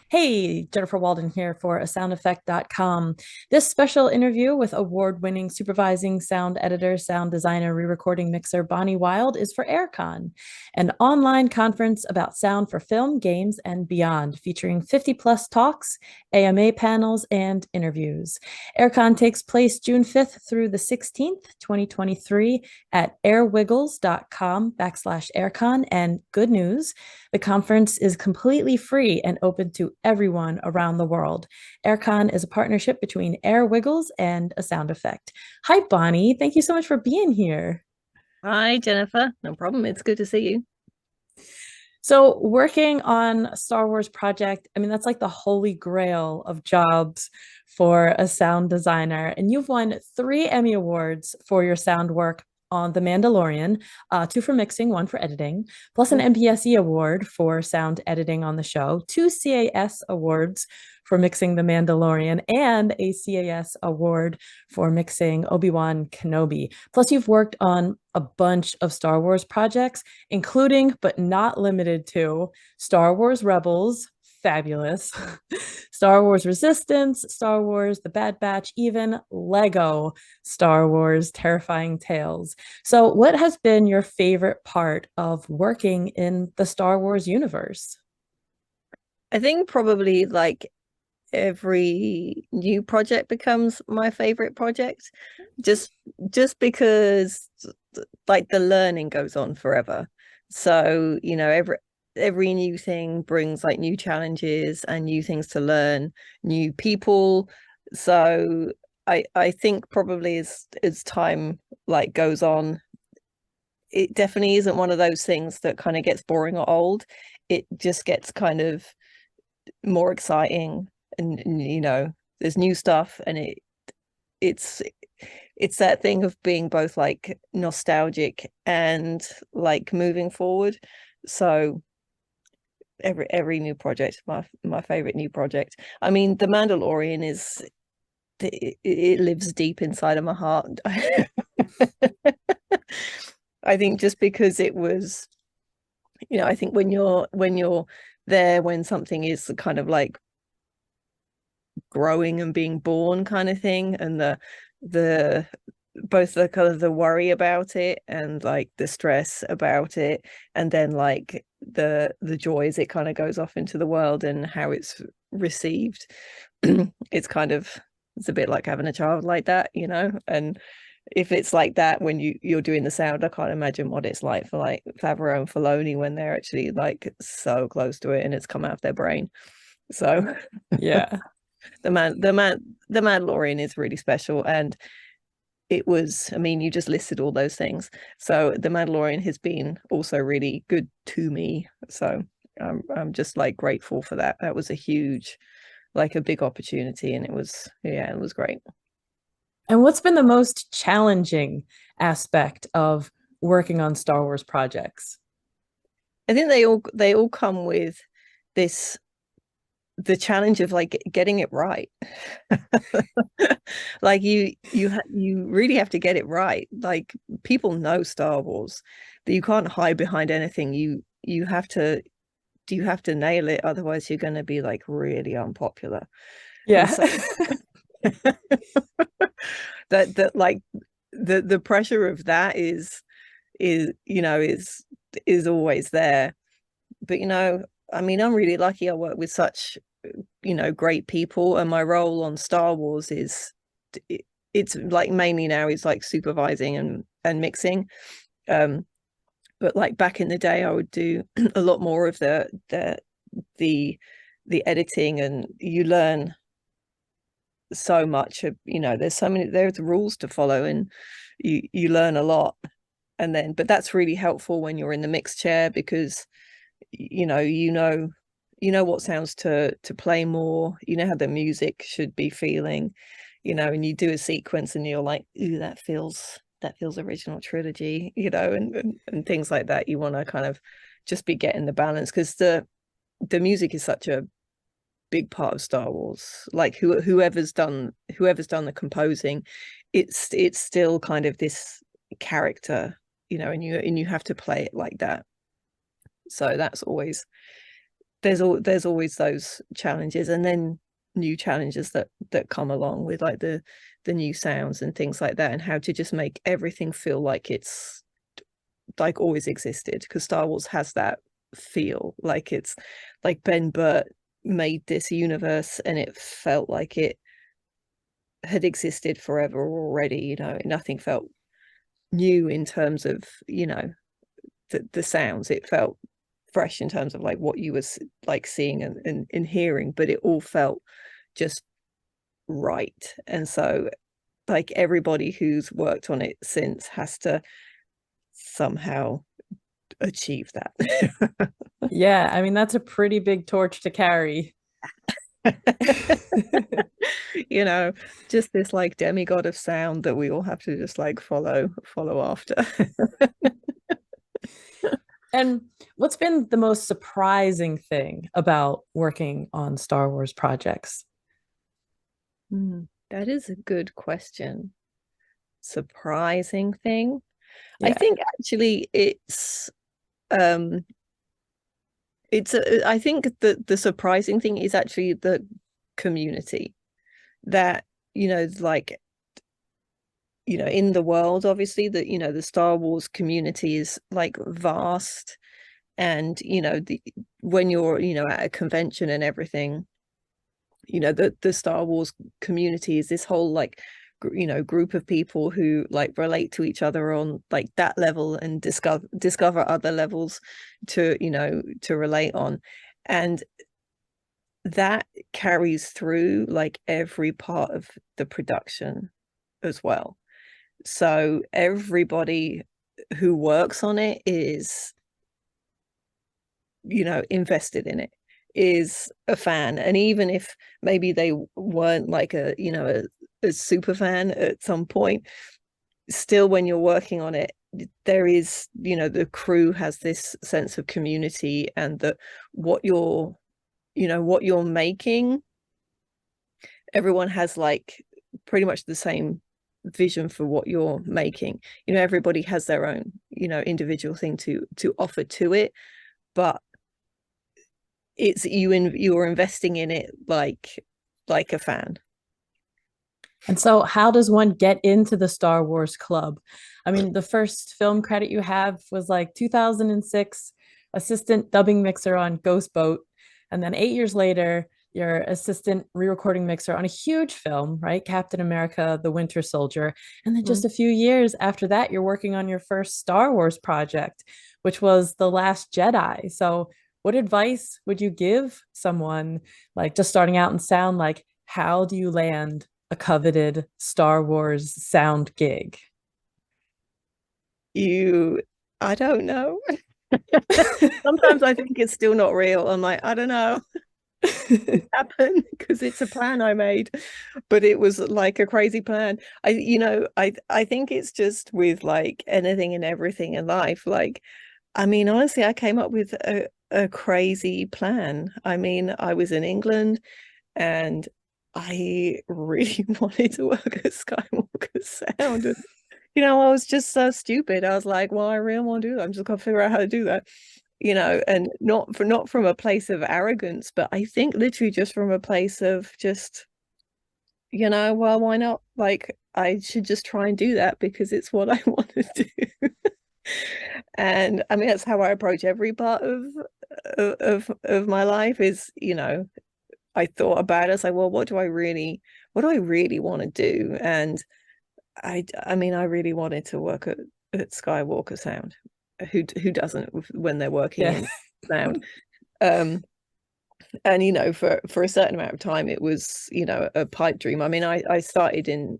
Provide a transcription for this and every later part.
Hey, Jennifer Walden here for soundeffect.com. This special interview with award-winning supervising sound editor, sound designer, re-recording mixer Bonnie Wild is for AirCon, an online conference about sound for film, games, and beyond, featuring 50 plus talks, AMA panels, and interviews. AirCon takes place June 5th through the 16th, 2023 at airwiggles.com/aircon. And good news, the conference is completely free and open to everyone around the world. AirCon is a partnership between Air Wiggles and A Sound Effect. Hi, Bonnie. Thank you so much for being here. Hi, Jennifer. No problem. It's good to see you. So, working on a Star Wars project, I mean, that's like the holy grail of jobs for a sound designer. And you've won 3 Emmy Awards for your sound work on The Mandalorian, two for mixing, one for editing, plus an MPSE award for sound editing on the show, 2 CAS awards for mixing The Mandalorian, and a CAS award for mixing Obi-Wan Kenobi. Plus, you've worked on a bunch of Star Wars projects, including but not limited to Star Wars Rebels, fabulous, Star Wars Resistance, Star Wars The Bad Batch, even Lego Star Wars Terrifying Tales. So, what has been your favorite part of working in the Star Wars universe? I think probably like every new project becomes my favorite project just just because like the learning goes on forever. So, every new thing brings like new challenges and new things to learn, new people. So I think probably as time like goes on, it definitely isn't one of those things that kind of gets boring or old. It just gets kind of more exciting, and there's new stuff, and it's it's that thing of being both like nostalgic and like moving forward. So every new project, my favorite new project. I mean, The Mandalorian is it lives deep inside of my heart. I think just because it was, I think when you're there when something is kind of like growing and being born kind of thing, and the both the kind of the worry about it and like the stress about it, and then like the joy as it kind of goes off into the world and how it's received. It's a bit like having a child like that. And if it's like that when you're doing the sound, I can't imagine what it's like for like Favreau and Filoni when they're actually like so close to it and it's come out of their brain. So Yeah. the Mandalorian is really special, and it was, I mean, you just listed all those things. So the Mandalorian has been also really good to me. So I'm just like grateful for that. That was a big opportunity, and it was great. And what's been the most challenging aspect of working on Star Wars projects? I think they all come with this the challenge of like getting it right. Like you really have to get it right. Like people know Star Wars, but you can't hide behind anything. You have to nail it, otherwise you're going to be like really unpopular. And Yeah. so that like the pressure of that is always there. But I mean, I'm really lucky. I work with such great people, and my role on Star Wars it's like mainly now is like supervising and mixing. But like back in the day, I would do a lot more of the the editing, and you learn so much of, there's rules to follow, and you learn a lot. And then but that's really helpful when you're in the mix chair, because you know what sounds to play more, how the music should be feeling, and you do a sequence and you're like, ooh, that feels original trilogy, and things like that. You want to kind of just be getting the balance, because the music is such a big part of Star Wars. Like whoever's done the composing, it's still kind of this character, and you have to play it like that. So there's always those challenges, and then new challenges that come along with like the new sounds and things like that, and how to just make everything feel like it's like always existed, because Star Wars has that feel like it's like Ben Burt made this universe and it felt like it had existed forever already, you know. Nothing felt new in terms of, you know, the sounds. It felt fresh in terms of like what you was like seeing and hearing, but it all felt just right. And so like everybody who's worked on it since has to somehow achieve that. Yeah, I mean, that's a pretty big torch to carry. You know, just this like demigod of sound that we all have to just like follow after. And what's been the most surprising thing about working on Star Wars projects? That is a good question. Surprising thing. I Yeah. think actually I think the surprising thing is actually the community that, you know, like, you know, in the world, obviously, that, you know, the Star Wars community is like vast. And, you know, when you're, you know, at a convention and everything, you know, the Star Wars community is this whole like, you know, group of people who like relate to each other on like that level, and discover other levels to, you know, to relate on. And that carries through like every part of the production as well. So everybody who works on it is, you know, invested in it, is a fan. And even if maybe they weren't like a, you know, a super fan at some point, still when you're working on it, there is, you know, the crew has this sense of community, and that what you're, you know, what you're making, everyone has like pretty much the same vision for what you're making. You know, everybody has their own, you know, individual thing to offer to it, but it's you're investing in it like a fan. And so, how does one get into the Star Wars club? I mean, the first film credit you have was like 2006, assistant dubbing mixer on Ghost Boat. And then 8 years later, you're assistant re-recording mixer on a huge film, right? Captain America, The Winter Soldier. And then just a few years after that, you're working on your first Star Wars project, which was The Last Jedi. So, what advice would you give someone like just starting out in sound? Like, how do you land a coveted Star Wars sound gig? I don't know. Sometimes I think it's still not real. I'm like, I don't know. It happened because it's a plan I made, but it was like a crazy plan. I think it's just with like anything and everything in life. Like, I mean, honestly, I came up with a crazy plan. I mean, I was in England and I really wanted to work at Skywalker Sound. And, you know, I was just so stupid. I was like, well, I really want to do that. I'm just gonna figure out how to do that, you know, and not from a place of arrogance, but I think literally just from a place of just, you know, well, why not? Like, I should just try and do that because it's what I want to do. And I mean, that's how I approach every part of my life is, you know, I thought about it. I was like, well, what do I really want to do? And I mean, I really wanted to work at Skywalker Sound. Who doesn't when they're working Yeah. in sound? And you know, for a certain amount of time, it was, you know, a pipe dream. I mean, I started in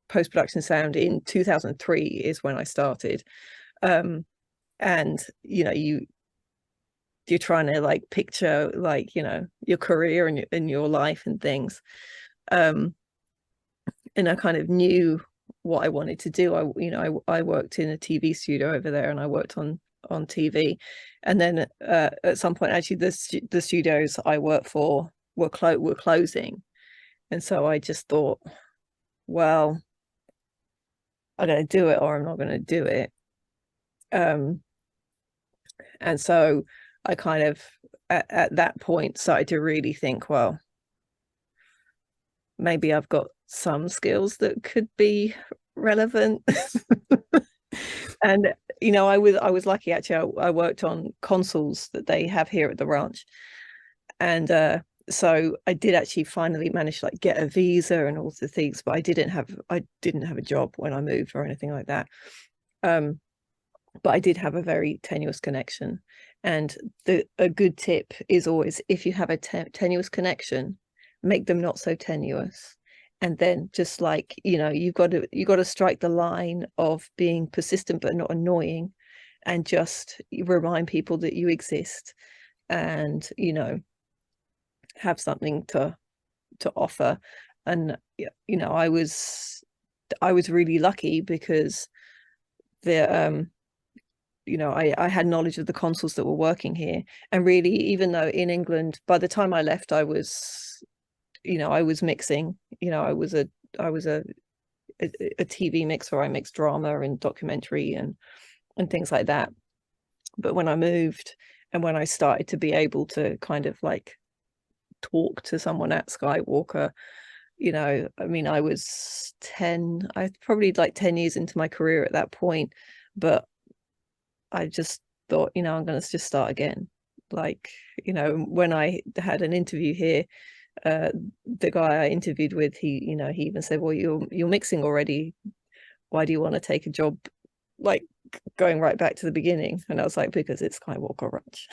post-production sound in 2003 is when I started. And you know, you're trying to like picture like, you know, your career and your life and things. And I kind of knew what I wanted to do. I worked in a TV studio over there, and I worked on TV. And then at some point, actually, the studios I worked for were closing, and so I just thought, well, I'm going to do it or I'm not going to do it. And so I kind of at that point started to really think, well, maybe I've got some skills that could be relevant. And I was lucky, actually. I worked on consoles that they have here at the ranch, and so I did actually finally manage to like get a visa and all the things, but I didn't have a job when I moved or anything like that. But I did have a very tenuous connection, and a good tip is always, if you have a tenuous connection, make them not so tenuous. And then just like, you've got to strike the line of being persistent but not annoying, and just remind people that you exist, and have something to offer. And I was really lucky because the I had knowledge of the consuls that were working here. And really, even though in England, by the time I left, I was mixing. I was a TV mixer. I mixed drama and documentary and things like that. But when I moved, and when I started to be able to kind of like talk to someone at Skywalker, I was probably like 10 years into my career at that point. But I just thought, I'm going to just start again. Like, when I had an interview here, the guy I interviewed with, he even said, well, you're mixing already. Why do you want to take a job like going right back to the beginning? And I was like, because it's Skywalker Ranch.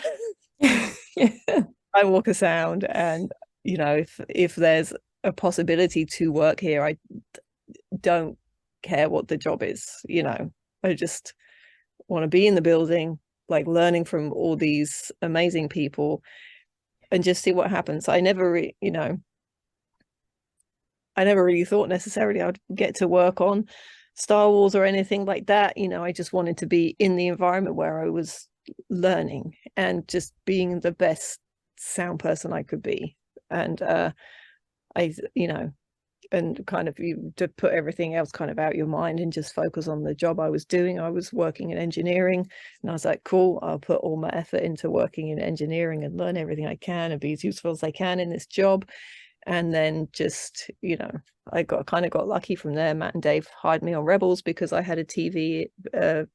Skywalker Sound. And, if there's a possibility to work here, I don't care what the job is. I just want to be in the building, like learning from all these amazing people, and just see what happens. I never really thought necessarily I'd get to work on Star Wars or anything like that. I just wanted to be in the environment where I was learning and just being the best sound person I could be. And and kind of to put everything else kind of out your mind and just focus on the job I was doing. I was working in engineering, and I was like, cool, I'll put all my effort into working in engineering and learn everything I can and be as useful as I can in this job. And then just, I got lucky from there. Matt and Dave hired me on Rebels because I had a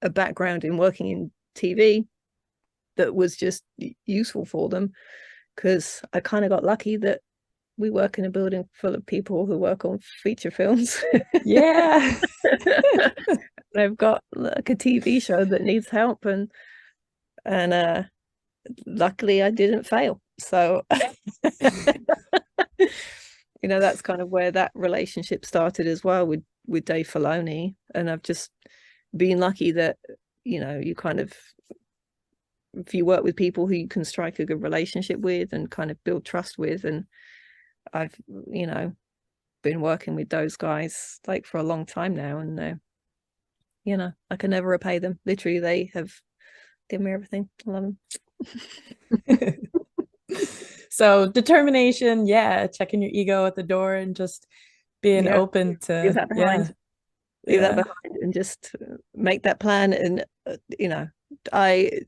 background in working in TV that was just useful for them, because I kind of got lucky that we work in a building full of people who work on feature films. Yeah. They've got like a TV show that needs help, and luckily I didn't fail. So that's kind of where that relationship started as well with Dave Filoni. And I've just been lucky that you kind of, if you work with people who you can strike a good relationship with and kind of build trust with. And I've been working with those guys like for a long time now, and I can never repay them. Literally, they have given me everything. I love them. So determination, yeah, checking your ego at the door and just being open to leave that behind. Leave that behind and just make that plan. And I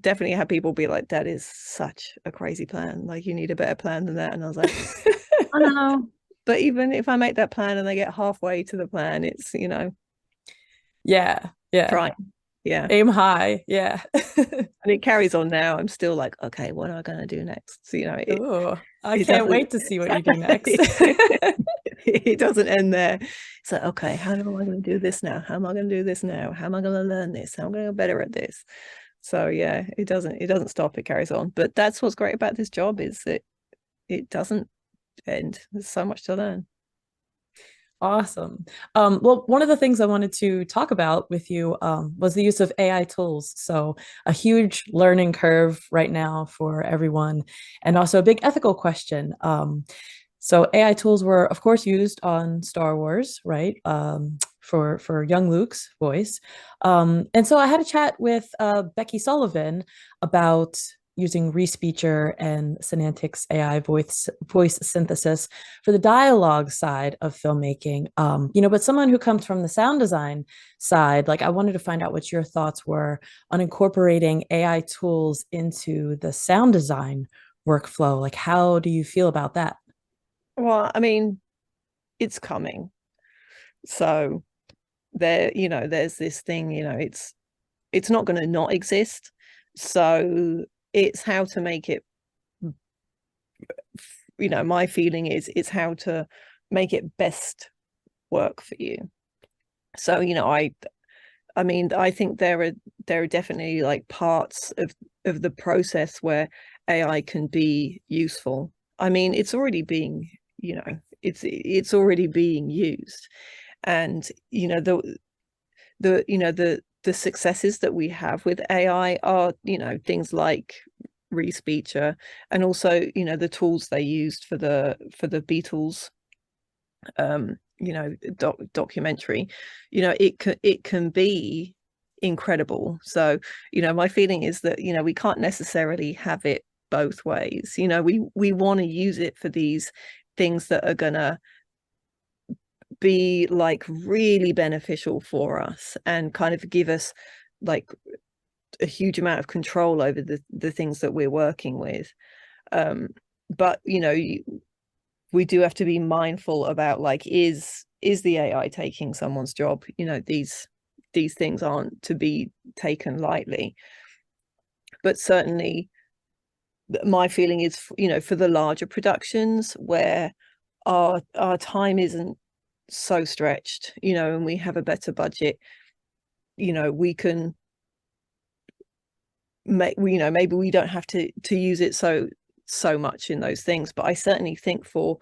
definitely had people be like, that is such a crazy plan, like you need a better plan than that. And I was like, I don't know, but even if I make that plan and they get halfway to the plan, it's yeah trying. Yeah, aim high. Yeah. And it carries on now. I'm still like, okay, what am I going to do next? So I can't wait to see what you do next. It doesn't end there. It's like, okay, how am I going to do this now? How am I going to do this now? How am I going to learn this? How am I going to get better at this? So yeah, it doesn't stop. It carries on. But that's what's great about this job, is that it doesn't end. There's so much to learn. Awesome. Well, one of the things I wanted to talk about with you was the use of AI tools. So a huge learning curve right now for everyone, and also a big ethical question. So AI tools were, of course, used on Star Wars, right? For young Luke's voice. And so I had a chat with Becky Sullivan about using Respeecher and Semantics AI voice synthesis for the dialogue side of filmmaking. But someone who comes from the sound design side, like I wanted to find out what your thoughts were on incorporating AI tools into the sound design workflow. Like, how do you feel about that? Well, I mean, it's coming. So there's this thing, it's not going to not exist. So it's how to make it, my feeling is it's how to make it best work for you. So, I mean, I think there are definitely like parts of the process where AI can be useful. I mean, it's already being, it's already being used. And the successes that we have with AI are, things like Respeecher, and also, the tools they used for the Beatles documentary. It can be incredible. So, my feeling is that, we can't necessarily have it both ways. We want to use it for these things that are gonna be like really beneficial for us and kind of give us like a huge amount of control over the things that we're working with. But we do have to be mindful about, like, is the AI taking someone's job? These things aren't to be taken lightly. But certainly my feeling is, for the larger productions where our time isn't so stretched, and we have a better budget, we can maybe we don't have to use it so much in those things. But I certainly think for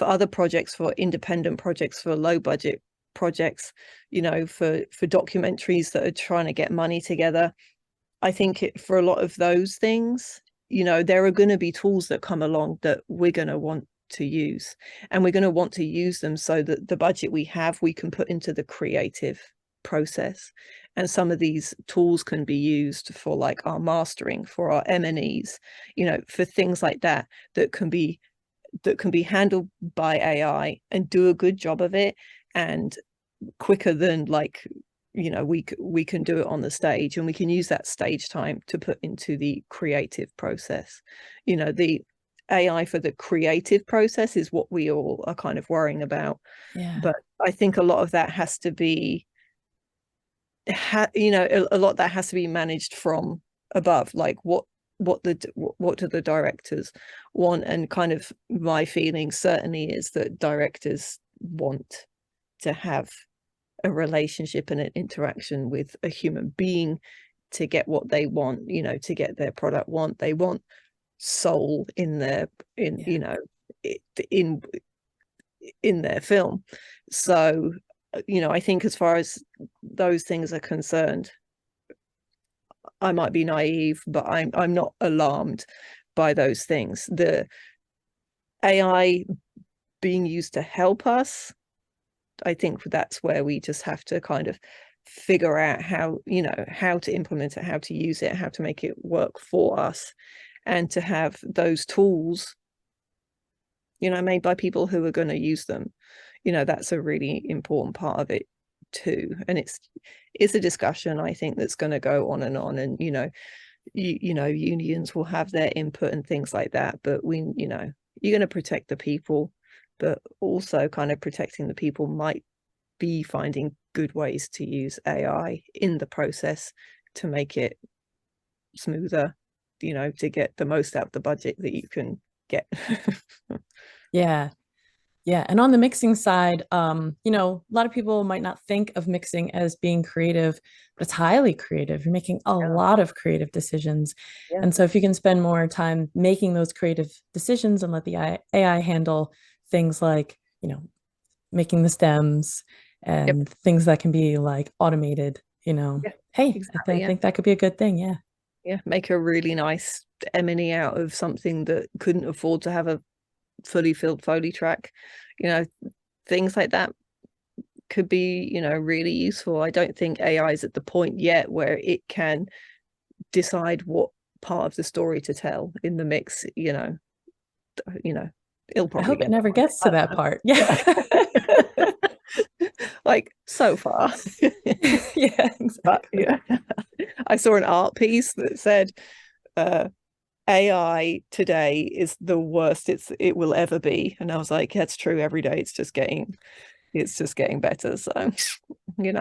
other projects, for independent projects, for low budget projects, for documentaries that are trying to get money together, I think for a lot of those things, there are going to be tools that come along that we're going to want to use, and we're going to want to use them so that the budget we have, we can put into the creative process. And some of these tools can be used for like our mastering, for our M&Es, for things like that can be handled by AI and do a good job of it, and quicker than like, we can do it on the stage, and we can use that stage time to put into the creative process. The AI for the creative process is what we all are kind of worrying about. Yeah. But I think a lot of that has to be, a lot that has to be managed from above. Like, what do the directors want? And kind of my feeling certainly is that directors want to have a relationship and an interaction with a human being to get what they want, to get their product they want soul in their in their film. So I think as far as those things are concerned, I might be naive, but I'm not alarmed by those things. The AI being used to help us, I think that's where we just have to kind of figure out how to implement it, how to use it, how to make it work for us, and to have those tools made by people who are going to use them. That's a really important part of it too. And it's a discussion, I think, that's going to go on, and unions will have their input and things like that, but you're going to protect the people, but also kind of protecting the people might be finding good ways to use AI in the process to make it smoother, to get the most out of the budget that you can get. Yeah. Yeah. And on the mixing side, a lot of people might not think of mixing as being creative, but it's highly creative. You're making a lot of creative decisions. Yeah. And so if you can spend more time making those creative decisions and let the AI handle things like, making the stems and things that can be like automated, hey, exactly, I think that could be a good thing. Yeah, make a really nice M&E out of something that couldn't afford to have a fully filled Foley track. Things like that could be, really useful. I don't think AI is at the point yet where it can decide what part of the story to tell in the mix, it'll I probably hope get it never that gets to that part. Yeah. like so far. Yeah, But exactly. yeah, I saw an art piece that said AI today is the worst it will ever be, and I was like, that's true. Every day it's just getting better. So we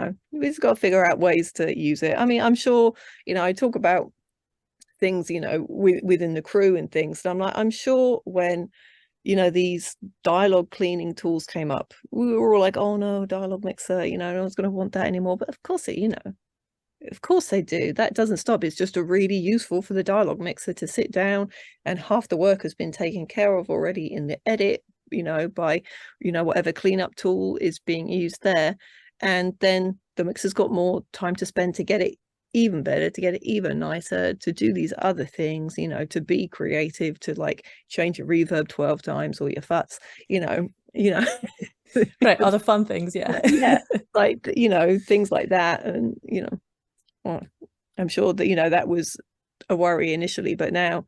just got to figure out ways to use it. I mean, I'm sure, I talk about things, within the crew and things, and I'm sure when these dialogue cleaning tools came up, we were all like, oh no, dialogue mixer, no one's going to want that anymore. But of course of course they do. That doesn't stop. It's just a really useful for the dialogue mixer to sit down, and half the work has been taken care of already in the edit, by whatever cleanup tool is being used there. And then the mixer's got more time to spend to get it even better, to get it even nicer, to do these other things, to be creative, to like change your reverb 12 times or your futs, Right, all the fun things, yeah. Yeah, like things like that. And well, I'm sure that that was a worry initially, but now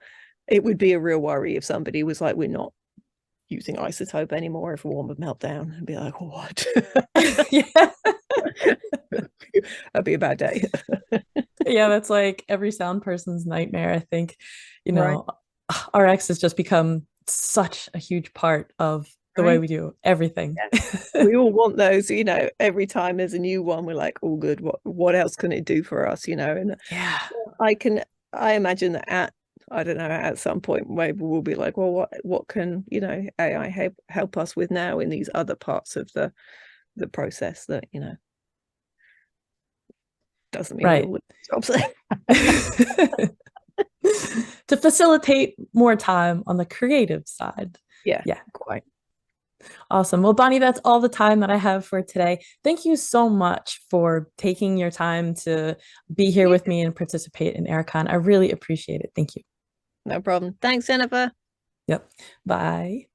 it would be a real worry if somebody was like, we're not using isotope anymore, everyone would melt down and be like, what? Yeah. That'd be a bad day. Yeah, that's like every sound person's nightmare. I think, Right. RX has just become such a huge part of the way Right. we do everything. Yeah. We all want those, every time there's a new one, we're like, oh good, what else can it do for us, and Yeah. I imagine that I don't know, at some point maybe we'll be like, well, what can AI help us with now in these other parts of the process that doesn't mean Right. we'll jobs. To facilitate more time on the creative side. Yeah, Yeah. quite. Awesome. Well, Bonnie, that's all the time that I have for today. Thank you so much for taking your time to be here with me and participate in AirCon. I really appreciate it. Thank you. No problem. Thanks, Jennifer. Yep. Bye.